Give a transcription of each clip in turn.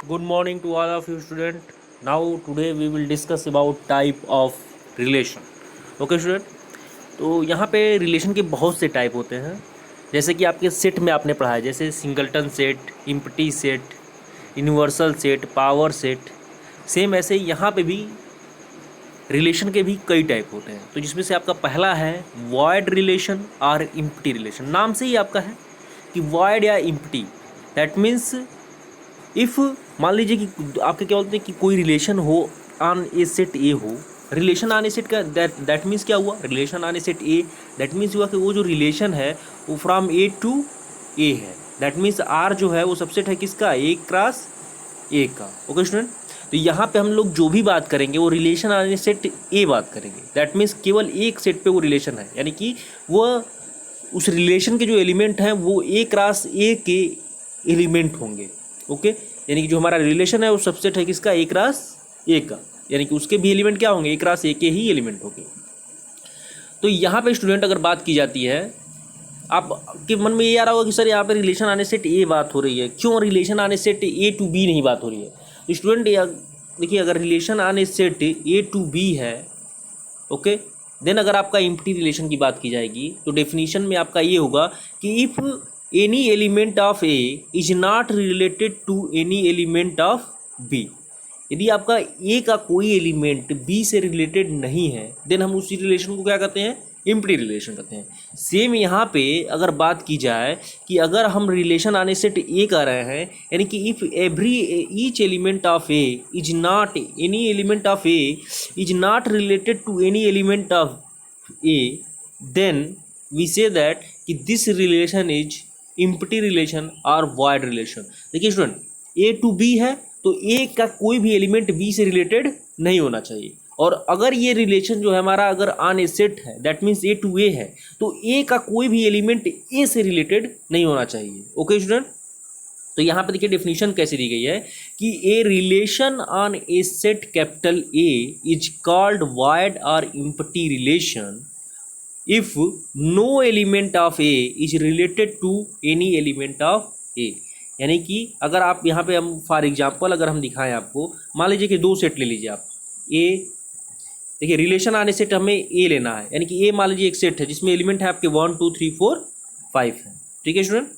Good morning to all of you student. Now today we will discuss about type of relation. Okay student. तो यहाँ पे relation के बहुत से type होते हैं, जैसे कि आपके सेट में आपने पढ़ा है, जैसे singleton set, empty set, universal set, power set. Same ऐसे यहाँ पे भी रिलेशन के भी कई टाइप होते हैं। तो जिसमें से आपका पहला है वॉइड रिलेशन और इम्पटी रिलेशन। नाम से ही आपका है कि वॉइड या इम्पटी, दैट मीन्स इफ़ मान लीजिए कि आपके क्या बोलते हैं कि कोई रिलेशन हो ऑन ए सेट ए हो। रिलेशन ऑन ए सेट का दैट मीन्स क्या हुआ, relation on a set A that means हुआ कि वो जो रिलेशन है वो फ्रॉम ए टू ए है। दैट मीन्स आर जो है वो सबसेट है किसका, ए क्रॉस ए का। ओके स्टूडेंट, तो यहाँ पे हम लोग जो भी बात करेंगे वो रिलेशन ऑन ए सेट ए बात करेंगे। दैट मीन्स केवल एक सेट पे वो रिलेशन है, यानी कि वो उस रिलेशन के जो एलिमेंट हैं वो ए क्रॉस ए के एलिमेंट होंगे। ओके, यानी कि जो हमारा रिलेशन है वो सबसेट है किसका, ए क्रॉस ए का, यानी कि उसके भी एलिमेंट क्या होंगे, ए क्रॉस ए के ही एलिमेंट होंगे। तो यहाँ पे स्टूडेंट अगर बात की जाती है, आपके मन में ये आ रहा होगा कि सर यहाँ पे रिलेशन आने सेट ए बात हो रही है, क्यों रिलेशन आने सेट ए टू बी नहीं बात हो रही है। तो स्टूडेंट देखिए, अगर रिलेशन आने सेट ए टू बी है, ओके, देन अगर आपका इम्प्टी रिलेशन की बात की जाएगी तो डेफिनेशन में आपका ये होगा कि if any element of A is not related to any element of B, यदि आपका ए का कोई एलिमेंट बी से रिलेटेड नहीं है, देन हम उसी रिलेशन को क्या कहते हैं, इम्प्टी रिलेशन कहते हैं। सेम यहाँ पे अगर बात की जाए कि अगर हम रिलेशन आने सेट ए कर रहे हैं, यानी कि if every each element of A is not any element of A is not related to any element of A, then we say that कि this relation is empty relation और void relation. देखिए student, A to B है तो ए का कोई भी element B से related नहीं होना चाहिए, और अगर ये रिलेशन जो है हमारा अगर ऑन ए सेट है, दैट मीन्स ए टू ए है, तो ए का कोई भी एलिमेंट ए से रिलेटेड नहीं होना चाहिए। ओके स्टूडेंट, तो यहाँ पे देखिए डेफिनेशन कैसे दी गई है कि a relation on a set capital A is called void और empty relation if no element of A is related to any element of A. यानी कि अगर आप यहाँ पे हम फॉर एग्जांपल अगर हम दिखाएं आपको, मान लीजिए कि दो सेट ले लीजिए आप ए, देखिए रिलेशन आने सेट हमें ए लेना है, यानी कि ए मान लीजिए एक सेट है जिसमें एलिमेंट है आपके 1 2 3 4 5 है, ठीक है स्टूडेंट।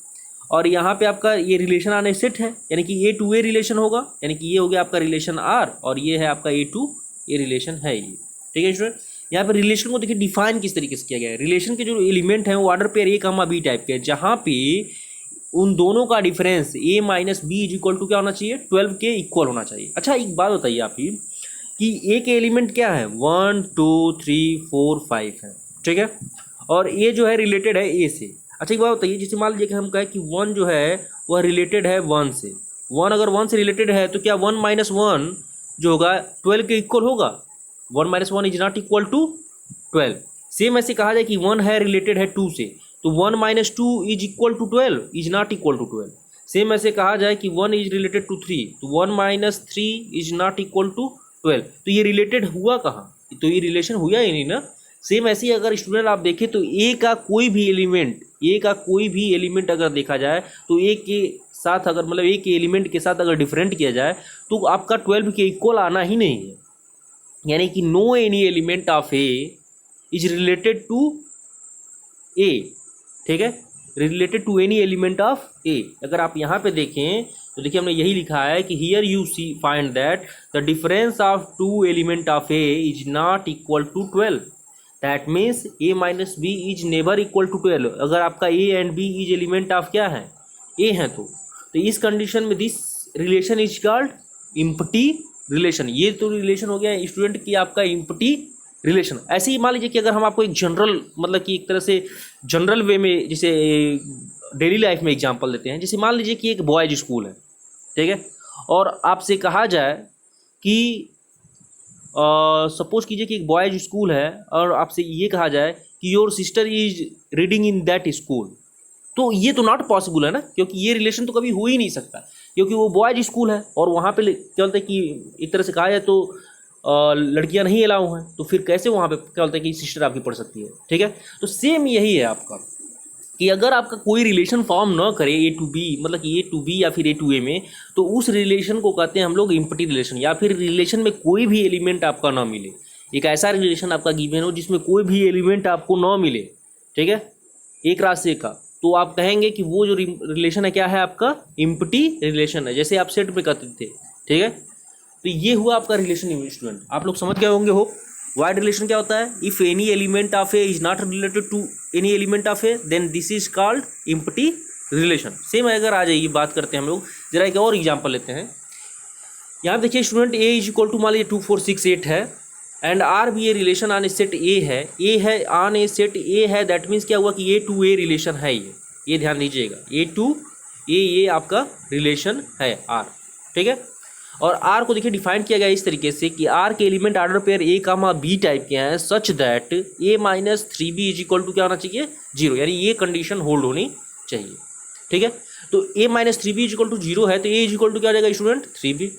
और यहाँ पे आपका ये रिलेशन आने सेट है, यानी कि ए टू ए रिलेशन होगा, यानी कि ये हो गया आपका रिलेशन आर और ये है आपका ए टू ए रिलेशन है ये, ठीक है स्टूडेंट। यहाँ पे रिलेशन को देखिए डिफाइन किस तरीके से किया गया है। रिलेशन के जो एलिमेंट हैं वो order pair A comma B type के, जहाँ पे उन दोनों का difference A minus B is equal to क्या होना चाहिए, 12 के इक्वल होना चाहिए। अच्छा एक बात बताइए आप ही कि ए के एलिमेंट क्या है, 1 2 3 4 5 है, ठीक है, और ए जो है रिलेटेड है ए से। अच्छा एक बात बताइए, जैसे मान लीजिए कि हम कहें कि 1 जो है वह रिलेटेड है 1 से, 1 अगर 1 से रिलेटेड है तो क्या 1 माइनस 1 जो होगा 12 के इक्वल होगा, 1 minus 1 is not equal to 12। Same ऐसे कहा जाए कि 1 है रिलेटेड है 2 से, तो 1 minus 2 is equal to 12 is not equal to 12। Same ऐसे कहा जाए कि 1 इज रिलेटेड टू 3, तो 1 minus 3 is not equal to 12। तो ये रिलेटेड हुआ कहाँ, तो ये रिलेशन हुआ ही नहीं ना। सेम ऐसे ही अगर स्टूडेंट आप देखें तो ए का कोई भी एलिमेंट, ए का कोई भी एलिमेंट अगर देखा जाए तो ए के साथ अगर मतलब ए के एलिमेंट के साथ अगर डिफरेंट किया जाए तो आपका 12 के इक्वल आना ही नहीं है। यानी कि no any element of A is related to A, ठीक है, related to any element of A. अगर आप यहाँ पे देखें तो देखिए हमने यही लिखा है कि here you see find that the difference of two element of A is not equal to 12, that means A minus B is never equal to 12। अगर आपका A and B is element of क्या है, A है, तो इस condition में this relation is called empty relation. ये तो रिलेशन हो गया स्टूडेंट की आपका इम्प्टी रिलेशन। ऐसे ही मान लीजिए कि अगर हम आपको एक जनरल मतलब कि एक तरह से जनरल वे में जैसे डेली लाइफ में एग्जांपल देते हैं, जैसे मान लीजिए कि एक बॉयज स्कूल है, ठीक है, और आपसे कहा जाए कि सपोज कीजिए कि एक बॉयज स्कूल है और आपसे ये कहा जाए कि your sister is reading in that school, तो ये तो नॉट पॉसिबल है ना, क्योंकि ये रिलेशन तो कभी हो ही नहीं सकता, क्योंकि वो बॉयज स्कूल है और वहाँ पे क्या बोलते हैं कि एक तरह से कहा जाए तो लड़कियां नहीं अलाउ हैं, तो फिर कैसे वहाँ पे क्या बोलते हैं कि सिस्टर आपकी पढ़ सकती है, ठीक है। तो सेम यही है आपका कि अगर आपका कोई रिलेशन फॉर्म ना करे ए टू बी, मतलब कि ए टू बी या फिर ए टू ए में, तो उस रिलेशन को कहते हैं हम लोग इम्पटी रिलेशन। या फिर रिलेशन में कोई भी एलिमेंट आपका ना मिले, एक ऐसा रिलेशन आपका गिवन हो जिसमें कोई भी एलिमेंट आपको ना मिले, ठीक है, एक राशि का, तो आप कहेंगे कि वो जो रिलेशन है क्या है आपका इम्पटी रिलेशन है, जैसे आप सेट में कहते थे, ठीक है। तो ये हुआ आपका रिलेशन स्टूडेंट, आप लोग समझ गए होंगे हो। वाइड रिलेशन क्या होता है, if any element of A is not related to any element of A then this is called empty relation. Same अगर आ जाइए बात करते हैं हम लोग, जरा एक और एग्जांपल लेते हैं। यहाँ देखिए student, A is equal to मान लीजिए 2 4 6 8 है, एंड आर भी a relation on a set A है ऑन ए सेट ए है, दैट मीन्स क्या हुआ कि ए टू ए रिलेशन है ये ध्यान दीजिएगा, ए टू ए ये आपका रिलेशन है आर, ठीक है। और आर को देखिए डिफाइन किया गया इस तरीके से कि आर के element order pair A comma B type के हैं, such that A minus 3b is equal to क्या होना चाहिए 0, यानी ये कंडीशन होल्ड होनी चाहिए, ठीक है। तो A minus 3b is equal to 0 है, तो ए इज इक्वल टू क्या हो जाएगा स्टूडेंट 3b।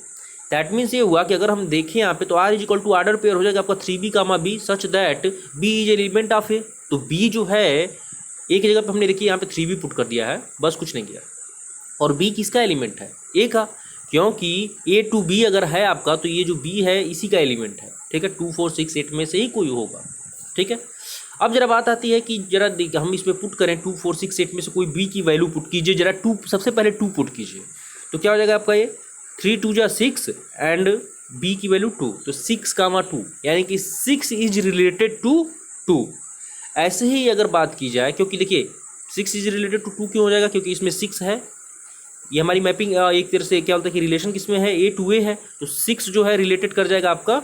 दैट मीन्स ये हुआ कि अगर हम देखें यहाँ पे तो R is equal to order pair हो जाएगा आपका 3b comma B, such that B is element of A. तो बी जो है ए की जगह पे हमने देखिए यहाँ पे 3b पुट कर दिया है, बस कुछ नहीं किया। और बी किसका एलिमेंट है, ए का, क्योंकि ए टू बी अगर है आपका तो ये जो बी है इसी का एलिमेंट है, ठीक है, 2 4 6 8 में से ही कोई होगा, ठीक है। अब जरा बात आती है कि जरा हम इसमें पुट करें 2 4 6 8 में से कोई बी की वैल्यू पुट कीजिए, जरा 2 सबसे पहले 2 पुट कीजिए, तो क्या हो जाएगा आपका ये 3 2 जा 6 एंड बी की वैल्यू 2, तो 6 कामा 2 यानी कि 6 इज रिलेटेड टू 2। ऐसे ही अगर बात की जाए, क्योंकि देखिए 6 इज रिलेटेड टू 2 क्यों हो जाएगा, क्योंकि इसमें 6 है, ये हमारी मैपिंग एक तरह से क्या होता है कि रिलेशन किसमें है ए टू ए है, तो 6 जो है रिलेटेड कर जाएगा आपका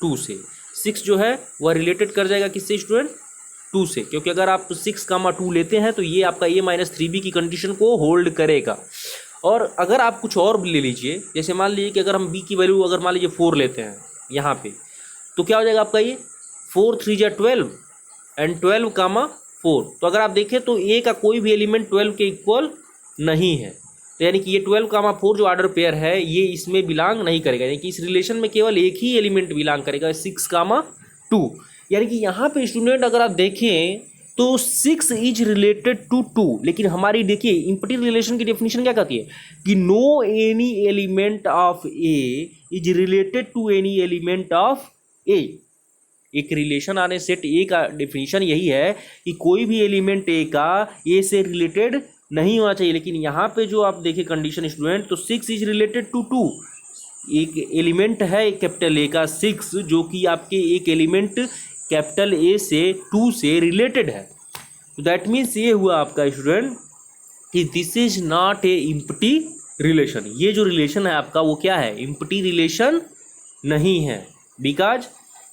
2 से, 6 जो है वह रिलेटेड कर जाएगा किससे स्टूडेंट 2 से, क्योंकि अगर आप 6 कामा 2 लेते हैं तो ये आपका ए माइनस 3b की कंडीशन को होल्ड करेगा। और अगर आप कुछ और ले लीजिए, जैसे मान लीजिए कि अगर हम b की वैल्यू अगर मान लीजिए 4 लेते हैं यहाँ पे, तो क्या हो जाएगा आपका ये 4 3 जा 12 एंड 12 कामा 4। तो अगर आप देखें तो ए का कोई भी एलिमेंट 12 के इक्वल नहीं है, तो यानी कि ये 12 कामा 4 जो ऑर्डर पेयर है ये इसमें बिलोंग नहीं करेगा, यानी कि इस रिलेशन में केवल एक ही एलिमेंट बिलोंग करेगा 6 कामा 2। यानी कि यहाँ पे स्टूडेंट अगर आप देखें तो 6 इज रिलेटेड टू 2, लेकिन हमारी देखिए इम्पटी रिलेशन की डेफिनेशन क्या कहती है कि no any element of A is related to any element of A. एक रिलेशन आने सेट ए का डेफिनेशन यही है कि कोई भी एलिमेंट ए का ए से रिलेटेड नहीं होना चाहिए, लेकिन यहाँ पे जो आप देखिए कंडीशन स्टूडेंट, तो 6 इज रिलेटेड टू 2, एक एलिमेंट है कैपिटल ए का 6 जो कि आपके एक एलिमेंट कैपिटल ए से 2 से रिलेटेड है। तो दैट मीन्स ये हुआ आपका स्टूडेंट कि this is not a empty relation, ये जो रिलेशन है आपका वो क्या है इम्पटी रिलेशन नहीं है, बिकॉज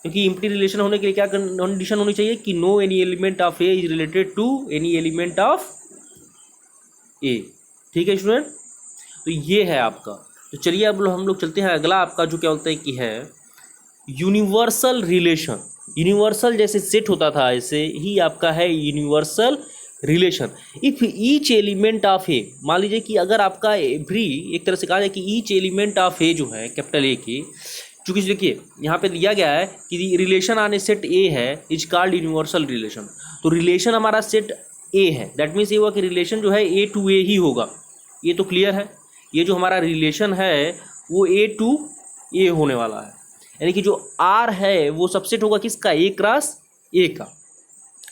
क्योंकि इम्पटी रिलेशन होने के लिए क्या कंडीशन होनी चाहिए कि no any element of A is related to any element of A, ठीक है स्टूडेंट। तो ये है आपका। तो चलिए अब हम लोग चलते हैं अगला आपका जो क्या बोलते हैं कि है यूनिवर्सल रिलेशन। यूनिवर्सल जैसे सेट होता था ऐसे ही आपका है universal relation. If each element of A, मान लीजिए कि अगर आपका एवरी, एक तरह से कहा जाए कि ईच एलिमेंट ऑफ ए जो है कैपिटल ए की, चूँकि देखिए यहाँ पे दिया गया है कि relation on a set A है इज कॉल्ड यूनिवर्सल रिलेशन। तो रिलेशन हमारा सेट ए है, दैट मीन्स ये हुआ कि रिलेशन जो है ए टू ए ही होगा, ये तो क्लियर है। ये जो हमारा रिलेशन है वो ए टू ए होने वाला है, यानी कि जो आर है वो सबसेट होगा किसका ए क्रॉस ए का,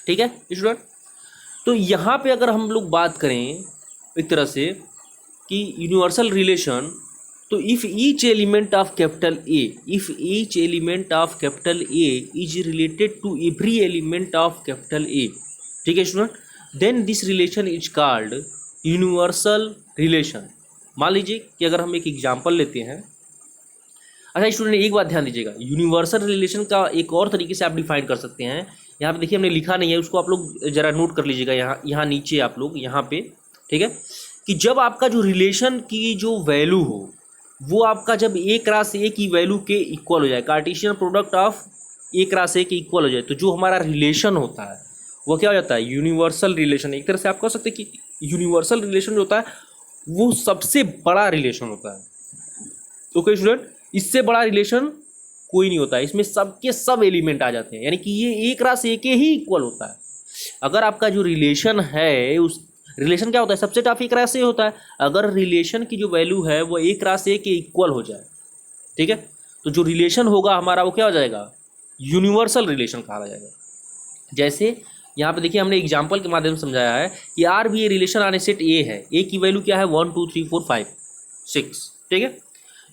ठीक है स्टूडेंट। तो यहाँ पे अगर हम लोग बात करें एक तरह से कि यूनिवर्सल रिलेशन, तो if each element of capital A, if each element of capital A is related to every element of capital A, ठीक है student, then this relation is called universal relation. मान लीजिए कि अगर हम एक एग्जांपल लेते हैं। अच्छा स्टूडेंट एक बात ध्यान दीजिएगा, यूनिवर्सल रिलेशन का एक और तरीके से आप डिफाइन कर सकते हैं। यहाँ पे देखिए हमने लिखा नहीं है, उसको आप लोग जरा नोट कर लीजिएगा यहाँ नीचे आप लोग यहाँ पे, ठीक है, कि जब आपका जो रिलेशन की जो वैल्यू हो वो आपका जब ए क्रॉस ए की वैल्यू के इक्वल हो जाए, Cartesian product of A cross ए के इक्वल हो जाए, तो जो हमारा रिलेशन होता है वो क्या हो जाता है यूनिवर्सल रिलेशन। एक तरह से आप कह सकते हैं कि यूनिवर्सल रिलेशन जो होता है वो सबसे बड़ा रिलेशन होता है। तो ओके स्टूडेंट, इससे बड़ा रिलेशन कोई नहीं होता है, इसमें सबके सब एलिमेंट आ जाते हैं, यानी कि ये एक रास ए के ही इक्वल होता है। अगर आपका जो रिलेशन है, उस रिलेशन क्या होता है, सबसेट ऑफ एक राशि होता है। अगर रिलेशन की जो वैल्यू है वो एक राशि के इक्वल हो जाए, ठीक है, तो जो रिलेशन होगा हमारा वो क्या हो जाएगा, यूनिवर्सल रिलेशन कहा जाएगा। जैसे यहाँ पे देखिए हमने एग्जाम्पल के माध्यम से समझाया है कि आर भी ए रिलेशन आने सेट ए है, ए की वैल्यू क्या है 1 2 3 4 5 6, ठीक है।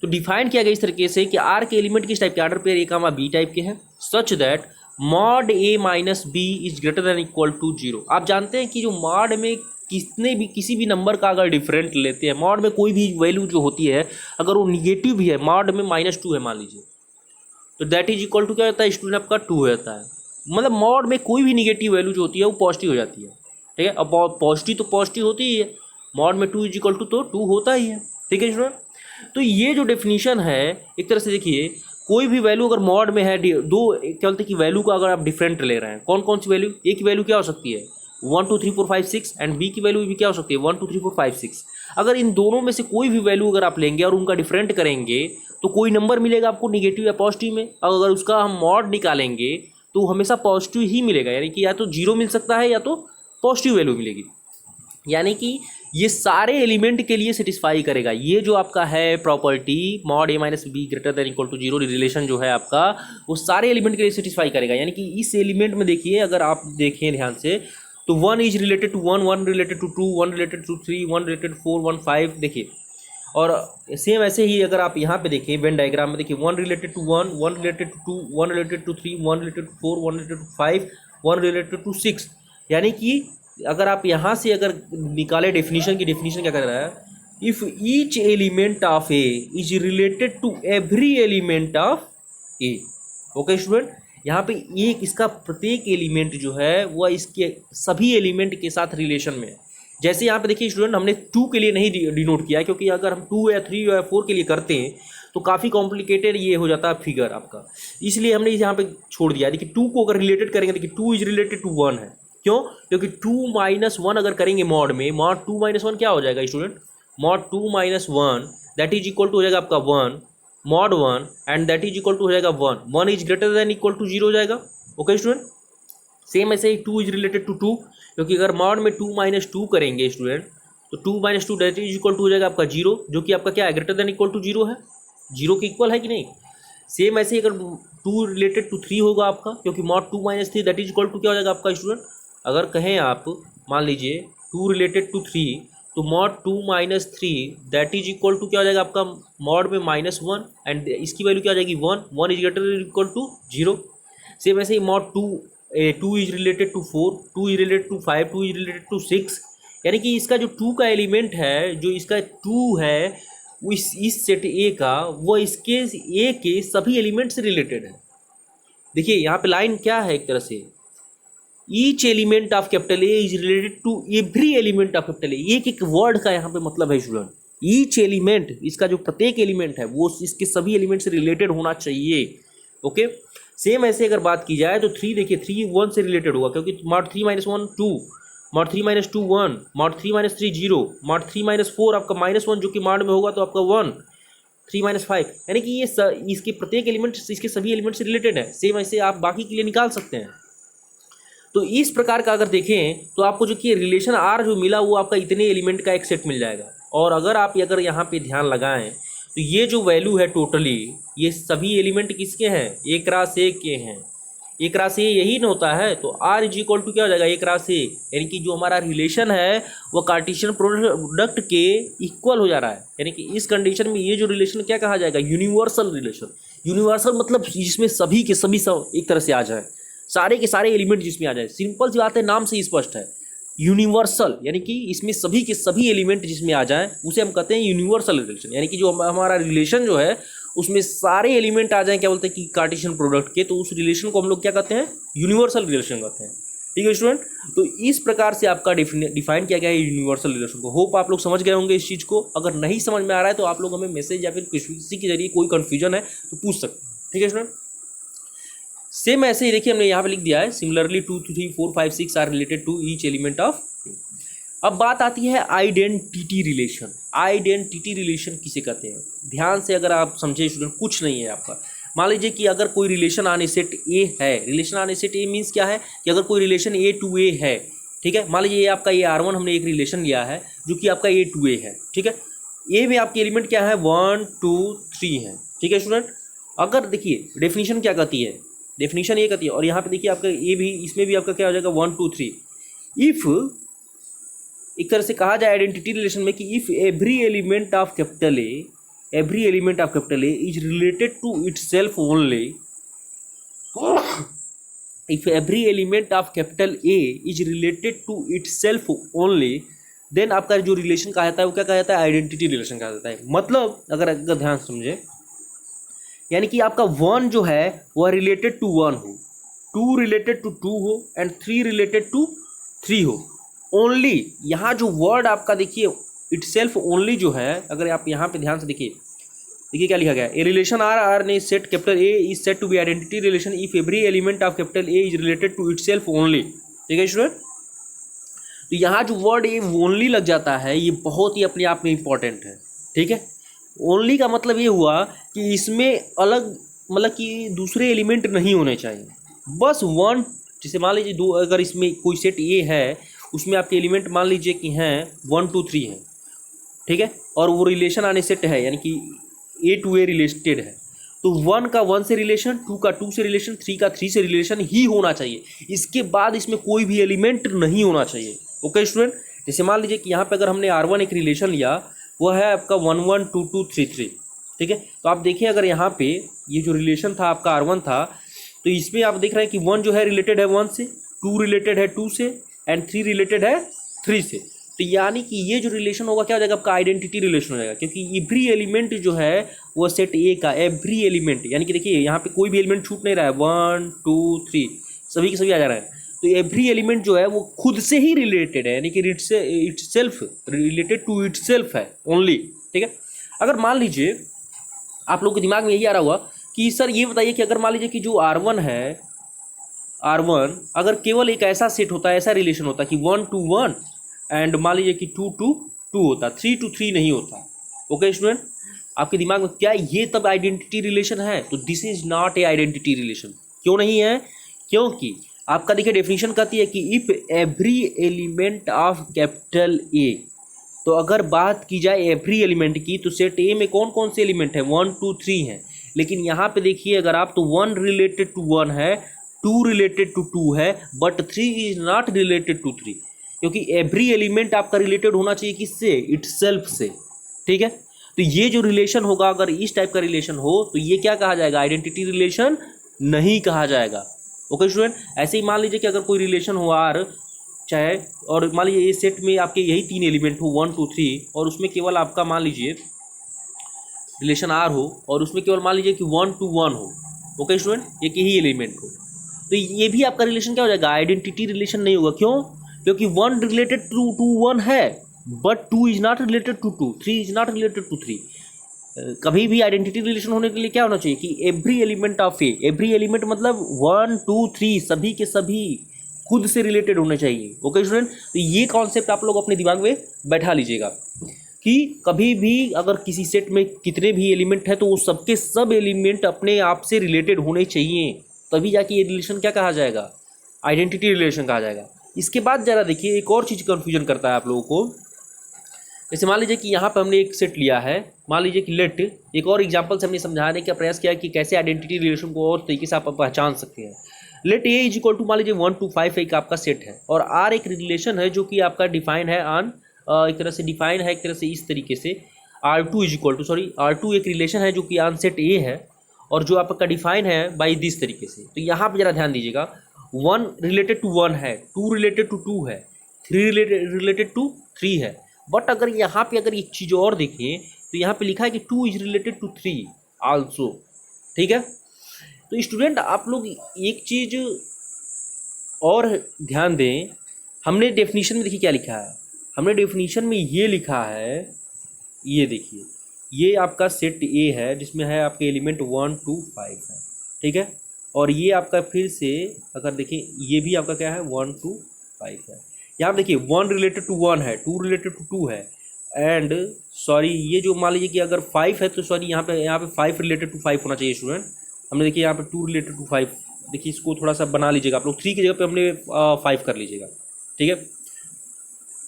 तो डिफाइन किया गया इस तरीके से कि आर के एलिमेंट किस टाइप के, order pair A comma B type के हैं, such that mod A minus B is greater than equal to 0। आप जानते हैं कि जो मॉड में किसी भी नंबर का अगर डिफरेंट लेते हैं, मॉड में कोई भी वैल्यू जो होती है अगर वो निगेटिव भी है, मॉड में -2 है मान लीजिए, तो दैट इज इक्वल टू क्या होता है स्टूडेंट, आपका 2 होता है। मतलब मॉड में कोई भी निगेटिव वैल्यू जो होती है वो पॉजिटिव हो जाती है, ठीक है। अब पॉजिटिव तो पॉजिटिव होती ही है, मॉड में 2 इज इक्वल टू तो 2 होता ही है, ठीक है स्टूडेंट। तो ये जो डेफिनेशन है एक तरह से देखिए, कोई भी वैल्यू अगर मॉड में है, दो क्या बोलते हैं कि वैल्यू का अगर आप डिफरेंट ले रहे हैं, कौन कौन सी वैल्यू, ए की वैल्यू क्या हो सकती है 1 2 3 4 5 6 एंड बी की वैल्यू भी क्या हो सकती है 1 2 3 4 5 6। अगर इन दोनों में से कोई भी वैल्यू अगर आप लेंगे और उनका डिफरेंट करेंगे तो कोई नंबर मिलेगा आपको निगेटिव या पॉजिटिव में, और अगर उसका हम मॉड निकालेंगे तो हमेशा पॉजिटिव ही मिलेगा, यानी कि या तो 0 मिल सकता है या तो पॉजिटिव वैल्यू मिलेगी। यानी कि ये सारे एलिमेंट के लिए सेटिस्फाई करेगा। ये जो आपका है property mod A minus B greater than equal to 0 relation जो है आपका, वो सारे एलिमेंट के लिए सेटिस्फाई करेगा। यानी कि इस एलिमेंट में देखिए, अगर आप देखें ध्यान से तो 1 is related to 1, 1 related to 2, 1 related to 3, 1 related to 4, 1 5, देखिए। और सेम ऐसे ही अगर आप यहाँ पे देखिए वेन डायग्राम में देखिए 1 related to 1, 1 related to 2, 1 related to 3, 1 related to 4, 1 related to 5, 1 related to 6। यानी कि अगर आप यहाँ से अगर निकाले डेफिनेशन की, डेफिनेशन क्या कर रहा है, if each element of A is related to every element of A. Okay student, यहाँ पे एक इसका प्रत्येक एलिमेंट जो है वह इसके सभी एलिमेंट के साथ रिलेशन में है। जैसे यहाँ पे देखिए स्टूडेंट, हमने 2 के लिए नहीं डिनोट किया, क्योंकि अगर हम 2 या 3 या 4 के लिए करते हैं तो काफ़ी कॉम्प्लिकेटेड ये हो जाता है फिगर आपका, इसलिए हमने यहाँ पे छोड़ दिया। देखिए 2 को अगर रिलेटेड करेंगे, देखिए 2 इज रिलेटेड टू 1 है, क्यों, क्योंकि 2 - 1 अगर करेंगे मॉड में, मॉड 2 - 1 क्या हो जाएगा student, mod 2 - 1 that is equal to हो जाएगा आपका 1, mod 1 and that is equal to हो जाएगा 1, 1 is greater than equal to 0 हो जाएगा। ओके स्टूडेंट, सेम ऐसे ही 2 इज रिलेटेड टू 2, क्योंकि अगर मॉड में 2 - 2 करेंगे स्टूडेंट तो 2 - 2 दैट इज इक्वल टू हो जाएगा आपका 0, जो कि आपका क्या है ग्रेटर देन इक्वल टू 0 है, 0 के इक्वल है कि नहीं। सेम ऐसे ही अगर 2 रिलेटेड टू 3 होगा आपका, क्योंकि mod 2 - 3 that is equal to क्या हो जाएगा आपका स्टूडेंट, अगर कहें आप मान लीजिए 2 रिलेटेड टू 3 तो mod 2 - 3 that is equal to क्या हो जाएगा आपका मॉड में -1 एंड इसकी वैल्यू क्या आ जाएगी 1, 1 is greater than equal to 0। Same ऐसे ही mod 2 is related to 4, 2 is related to 5, 2 is related to 6। यानी कि इसका जो 2 का एलिमेंट है, जो इसका 2 है वो इस सेट ए का, वो इसके ए के सभी एलिमेंट से रिलेटेड है। देखिए यहाँ पे लाइन क्या है, एक तरह से each element of capital A is related to every element of capital A. एक एक वर्ड का यहाँ पे मतलब है स्टूडेंट, ईच एलिमेंट, इसका जो प्रत्येक एलिमेंट है वो इसके सभी एलिमेंट से रिलेटेड होना चाहिए। ओके, सेम ऐसे अगर बात की जाए तो 3 देखिए 3 1 से रिलेटेड होगा, क्योंकि मॉड 3 - 1 2, मॉड 3 - 2 1, मॉड 3 - 3 0, मॉड 3 - 4 आपका -1 जो कि मॉड में होगा तो आपका 1, 3 - 5। यानी कि ये इसके प्रत्येक एलिमेंट इसके सभी एलिमेंट से रिलेटेड है। सेम ऐसे आप बाकी के लिए निकाल सकते हैं। तो इस प्रकार का अगर देखें तो आपको जो कि रिलेशन आर जो मिला वो आपका इतने एलिमेंट का एक सेट मिल जाएगा। और अगर आप अगर यहाँ पे ध्यान लगाएं तो ये जो वैल्यू है टोटली, ये सभी एलिमेंट किसके हैं, एक रास ए के हैं। एक रास ए यही ना होता है, तो आर इज इक्वल टू क्या हो जाएगा एक रास ए, यानी कि जो हमारा रिलेशन है वो कार्टेशियन प्रोडक्ट के इक्वल हो जा रहा है। यानी कि इस कंडीशन में ये जो रिलेशन क्या कहा जाएगा, यूनिवर्सल रिलेशन। यूनिवर्सल मतलब जिसमें सभी के सभी सब एक तरह से आ जाए, सारे के सारे एलिमेंट जिसमें आ जाए। सिंपल सी बात है, नाम से ही स्पष्ट है यूनिवर्सल, यानी कि इसमें सभी के सभी एलिमेंट जिसमें आ जाए उसे हम कहते हैं यूनिवर्सल रिलेशन। यानी कि जो हमारा रिलेशन जो है उसमें सारे एलिमेंट आ जाएं, क्या बोलते हैं कि कार्टेशियन प्रोडक्ट के, तो उस रिलेशन को हम लोग क्या कहते हैं, यूनिवर्सल रिलेशन कहते हैं। ठीक है स्टूडेंट, तो इस प्रकार से आपका डिफाइन किया गया है यूनिवर्सल रिलेशन को। होप आप लोग समझ गए होंगे इस चीज़ को। अगर नहीं समझ में आ रहा है तो आप लोग हमें मैसेज या फिर किसी के जरिए कोई कन्फ्यूजन है तो पूछ सकते हैं। ठीक है स्टूडेंट, सेम ऐसे ही देखिए हमने यहाँ पे लिख दिया है, similarly 2 3 4 5 6 are related to each element of. अब बात आती है आइडेंटिटी रिलेशन। आइडेंटिटी रिलेशन किसे कहते हैं, ध्यान से अगर आप समझे स्टूडेंट, कुछ नहीं है आपका। मान लीजिए कि अगर कोई रिलेशन आने सेट ए है, रिलेशन आने सेट ए मीन्स क्या है कि अगर कोई रिलेशन ए टू ए है, ठीक है, मान लीजिए ये आपका ये R1 हमने एक रिलेशन लिया है जो कि आपका ए टू ए है, ठीक है, ए में आपके एलिमेंट क्या है 1 2 3 है, ठीक है स्टूडेंट। अगर देखिए डेफिनेशन क्या कहती है, डेफिनेशन ये कहती है, और यहाँ पे देखिए आपका ए भी, इसमें भी आपका क्या हो जाएगा 1 2 3। इफ़ एक तरह से कहा जाए आइडेंटिटी रिलेशन में कि if every element of capital A, every element of capital A is related to itself only, if every element of capital A is related to itself only, then आपका जो relation कहा जाता है वो क्या कहा जाता है, आइडेंटिटी रिलेशन कहा जाता है। मतलब अगर ध्यान समझे, यानी कि आपका 1 जो है वह रिलेटेड टू 1 हो, 2 रिलेटेड टू 2 हो, एंड 3 रिलेटेड टू 3 हो। ओनली यहाँ जो वर्ड आपका देखिए इटसेल्फ ओनली जो है, अगर आप यहाँ पे ध्यान से देखिए क्या लिखा गया है, ए रिलेशन आर ने set capital A is said to be identity relation if every element of capital A is related to itself only, ठीक है स्टूडेंट। तो यहाँ जो वर्ड ए ओनली लग जाता है ये बहुत ही अपने आप में इंपॉर्टेंट है, ठीक है। ओनली का मतलब ये हुआ कि इसमें अलग मतलब कि दूसरे एलिमेंट नहीं होने चाहिए, बस 1, जैसे मान लीजिए 2, अगर इसमें कोई सेट ए है उसमें आपके एलिमेंट मान लीजिए कि हैं 1 2 3 हैं, ठीक है, और वो रिलेशन आने सेट है यानी कि ए टू ए रिलेटेड है, तो 1 का 1 से रिलेशन, 2 का 2 से रिलेशन, 3 का 3 से रिलेशन ही होना चाहिए, इसके बाद इसमें कोई भी एलिमेंट नहीं होना चाहिए। ओके स्टूडेंट, जैसे मान लीजिए कि यहाँ पे अगर हमने R1 एक रिलेशन लिया वो है आपका 1 1 2 2 3 3, ठीक है, तो आप देखिए अगर यहाँ पे ये जो रिलेशन था आपका R1 था, तो इसमें आप देख रहे हैं कि 1 जो है रिलेटेड है 1 से, 2 रिलेटेड है 2 से, एंड 3 रिलेटेड है 3 से। तो यानी कि ये जो रिलेशन होगा क्या हो जाएगा, आपका आइडेंटिटी रिलेशन हो जाएगा, क्योंकि एवरी एलिमेंट जो है वो सेट ए का एवरी एलिमेंट, यानी कि देखिए यहाँ पे कोई भी एलिमेंट छूट नहीं रहा है, 1 2 3 सभी के सभी आ जा रहे हैं, तो एवरी एलिमेंट जो है वो खुद से ही रिलेटेड है, यानी कि इटसेल्फ रिलेटेड टू इटसेल्फ है ओनली, ठीक है। अगर मान लीजिए आप लोगों के दिमाग में यही आ रहा हुआ कि सर ये बताइए कि अगर मान लीजिए कि जो R1 है, R1 अगर केवल एक ऐसा सेट होता है, ऐसा रिलेशन होता है कि 1 to 1 एंड मान लीजिए कि 2 to 2 होता, 3 to 3 नहीं होता। ओके स्टूडेंट, आपके दिमाग में क्या ये तब आइडेंटिटी रिलेशन है? तो this is not a identity relation. क्यों नहीं है? क्योंकि आपका देखिए डेफिनेशन कहती है कि if every element of capital ए, तो अगर बात की जाए एवरी एलिमेंट की तो सेट ए में कौन कौन से एलिमेंट है, 1 2 3 हैं, लेकिन यहाँ पे देखिए अगर आप तो 1 रिलेटेड टू 1 है, 2 रिलेटेड टू 2 है, but 3 is not related to 3, क्योंकि एवरी एलिमेंट आपका रिलेटेड होना चाहिए किससे? इटसेल्फ से, ठीक है। तो ये जो रिलेशन होगा अगर इस टाइप का रिलेशन हो तो ये क्या कहा जाएगा? आइडेंटिटी रिलेशन नहीं कहा जाएगा। ओके स्टूडेंट, ऐसे ही मान लीजिए कि अगर कोई रिलेशन हो आर चाहे, और मान लीजिए इस सेट में आपके यही 3 एलिमेंट हो 1 2 3, और उसमें केवल आपका मान लीजिए रिलेशन आर हो और उसमें केवल मान लीजिए कि 1 to 1 हो। ओके स्टूडेंट, एक ही एलिमेंट हो, तो ये भी आपका रिलेशन क्या हो जाएगा? आइडेंटिटी रिलेशन नहीं होगा। क्यों? क्योंकि 1 रिलेटेड टू 1 है, but 2 is not related to 2, 3 is not related to 3। कभी भी आइडेंटिटी रिलेशन होने के लिए क्या होना चाहिए कि every element of A, every element मतलब 1 2 3 सभी के सभी खुद से रिलेटेड होने चाहिए। ओके स्टूडेंट, तो ये कॉन्सेप्ट आप लोग अपने दिमाग में बैठा लीजिएगा कि कभी भी अगर किसी सेट में कितने भी एलिमेंट है तो वो सबके सब एलिमेंट अपने आप से रिलेटेड होने चाहिए, तभी जाके ये रिलेशन क्या कहा जाएगा? आइडेंटिटी रिलेशन कहा जाएगा। इसके बाद ज़रा देखिए एक और चीज़ कन्फ्यूजन करता है आप लोगों को। जैसे मान लीजिए कि यहाँ पर हमने एक सेट लिया है, मान लीजिए कि लेट, एक और एग्जांपल से हमने समझाने का प्रयास किया कि कैसे आइडेंटिटी रिलेशन को और तरीके से आप पहचान सकते हैं। Let A is equal to मान लीजिए 1 to 5 एक आपका सेट है, और आर एक रिलेशन है जो कि आपका डिफाइन है ऑन एक तरह से डिफाइन है एक तरह से इस तरीके से, R2 is equal to R2 एक रिलेशन है जो कि ऑन सेट ए है और जो आपका डिफाइन है बाई दिस तरीके से। तो यहाँ पर जरा ध्यान दीजिएगा, 1 रिलेटेड टू 1 है, 2 रिलेटेड टू 2 है, 3 रिलेटेड टू 3 है, बट अगर यहाँ पे अगर एक चीज़ और देखें तो यहाँ पे लिखा है कि 2 इज रिलेटेड टू 3 आल्सो, ठीक है। तो स्टूडेंट आप लोग एक चीज़ और ध्यान दें, हमने डेफिनेशन में देखिए क्या लिखा है, हमने डेफिनेशन में ये लिखा है, ये देखिए ये आपका सेट ए है जिसमें है आपके एलिमेंट 1 to 5 है, ठीक है, और ये आपका फिर से अगर देखें ये भी आपका क्या है 1 to 5 है। यहाँ देखिए 1 रिलेटेड टू 1 है, 2 रिलेटेड टू 2 है, एंड सॉरी ये जो मान लीजिए कि अगर 5 है तो सॉरी यहाँ पे 5 रिलेटेड टू 5 होना चाहिए स्टूडेंट, हमने देखिए यहाँ पे 2 रिलेटेड टू 5, देखिए इसको थोड़ा सा बना लीजिएगा आप लोग, 3 की जगह पे हमने 5 कर लीजिएगा, ठीक है।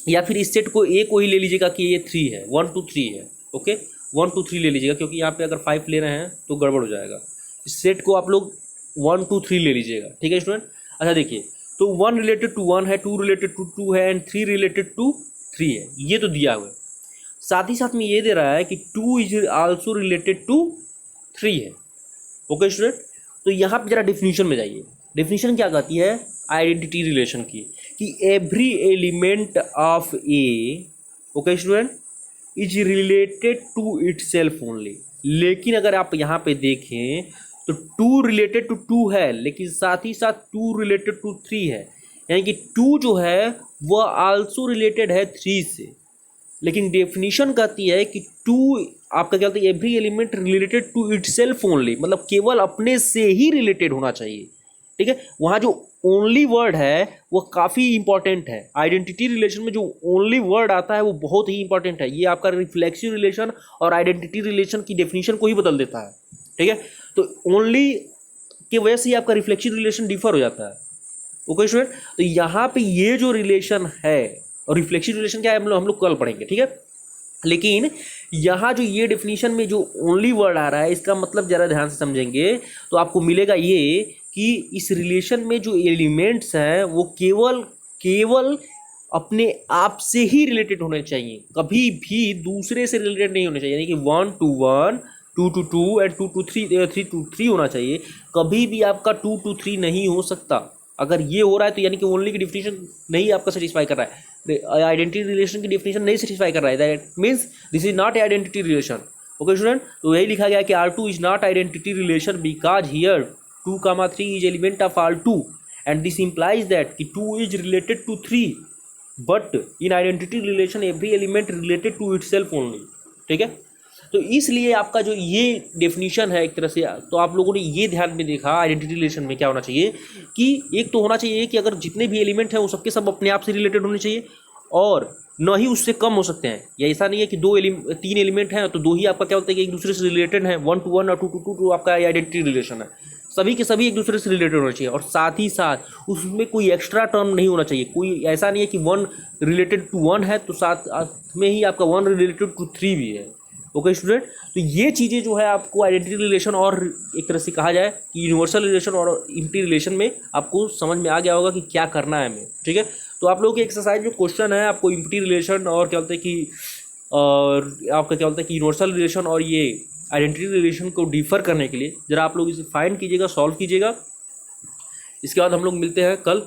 या फिर इस सेट को ए को ही ले लीजिएगा कि ये 3 है, 1 2 3 है, ओके 1 2 3 ले लीजिएगा, क्योंकि यहाँ पे अगर 5 ले रहे हैं तो गड़बड़ हो जाएगा। इस सेट को आप लोग 1 2 3 ले लीजिएगा, ठीक है स्टूडेंट। अच्छा देखिए, तो 1 रिलेटेड टू 1 है, 2 रिलेटेड टू 2 है एंड 3 रिलेटेड टू 3 है, ये तो दिया हुआ है। साथ ही साथ में ये दे रहा है कि 2 इज आल्सो रिलेटेड टू 3 है, ओके स्टूडेंट। तो यहाँ पे जरा डेफिनेशन में जाइए। डेफिनेशन क्या कहती है आइडेंटिटी रिलेशन की, कि every element of A, okay student, is related to itself only. लेकिन अगर आप यहाँ पे देखें तो 2 रिलेटेड टू 2 है, लेकिन साथ ही साथ 2 रिलेटेड टू 3 है, यानी कि 2 जो है वह आल्सो रिलेटेड है 3 से। लेकिन डेफिनेशन कहती है कि 2 आपका क्या होता है, every element related to itself only, मतलब केवल अपने से ही रिलेटेड होना चाहिए, ठीक है। वहाँ जो ओनली वर्ड है वो काफ़ी इंपॉर्टेंट है। आइडेंटिटी रिलेशन में जो ओनली वर्ड आता है वो बहुत ही इंपॉर्टेंट है। ये आपका रिफ्लेक्सिव रिलेशन और आइडेंटिटी रिलेशन की डेफिनेशन को ही बदल देता है, ठीक है। तो ओनली की वजह से आपका रिफ्लेक्सिव रिलेशन डिफर हो जाता है, ओके स्टूडेंट। तो यहाँ पे ये जो रिलेशन है, और रिफ्लेक्सिव रिलेशन क्या है हम लोग कल पढ़ेंगे, ठीक है। लेकिन यहाँ जो ये डेफिनेशन में जो ओनली वर्ड आ रहा है, इसका मतलब ज़रा ध्यान से समझेंगे तो आपको मिलेगा ये कि इस रिलेशन में जो एलिमेंट्स हैं वो केवल अपने आप से ही रिलेटेड होने चाहिए, कभी भी दूसरे से रिलेटेड नहीं होने चाहिए। यानी कि 1 to 1, 2 to 2 and 2 to 3, 3 to 3 होना चाहिए। कभी भी आपका 2 to 3 नहीं हो सकता। अगर ये हो रहा है तो यानी कि ओनली की डिफिनेशन नहीं आपका सेटिस्फाई कर रहा है, आइडेंटिटी रिलेशन की डिफिनेशन नहीं सेटिस्फाई कर रहा है, that means this is not identity relation, okay student. तो यही लिखा गया कि R2 is not identity relation because here 2, 3 is element of R2 and this implies that कि 2 is related to 3, but in identity relation every element related to itself only, ठीक है। तो इसलिए आपका जो ये डेफिनेशन है एक तरह से, तो आप लोगों ने ये ध्यान में देखा आइडेंटिटी रिलेशन में क्या होना चाहिए कि एक तो होना चाहिए कि अगर जितने भी एलिमेंट हैं वो सबके सब अपने आप से रिलेटेड होने चाहिए, और न ही उससे कम हो सकते हैं। या ऐसा नहीं है कि 3 एलिमेंट हैं तो 2 ही आपका क्या होता है कि एक दूसरे से रिलेटेड है, 1 to 1 और 2 to 2 आपका आइडेंटिटी रिलेशन है। सभी के सभी एक दूसरे से रिलेटेड होना चाहिए, और साथ ही साथ उसमें कोई एक्स्ट्रा टर्म नहीं होना चाहिए। कोई ऐसा नहीं है कि 1 रिलेटेड टू 1 है तो साथ में ही आपका 1 रिलेटेड टू 3 भी है, ओके स्टूडेंट। तो ये चीज़ें जो है आपको आइडेंटिटी रिलेशन और एक तरह से कहा जाए कि यूनिवर्सल रिलेशन और इम्प्टी रिलेशन में आपको समझ में आ गया होगा कि क्या करना है हमें, ठीक है। तो आप लोगों की एक्सरसाइज में क्वेश्चन है, आपको इम्प्टी रिलेशन और क्या बोलते हैं कि और आपका क्या बोलते हैं कि यूनिवर्सल रिलेशन और ये आइडेंटिटी रिलेशन को डिफर करने के लिए ज़रा आप लोग इसे फाइंड कीजिएगा, सॉल्व कीजिएगा। इसके बाद हम लोग मिलते हैं कल।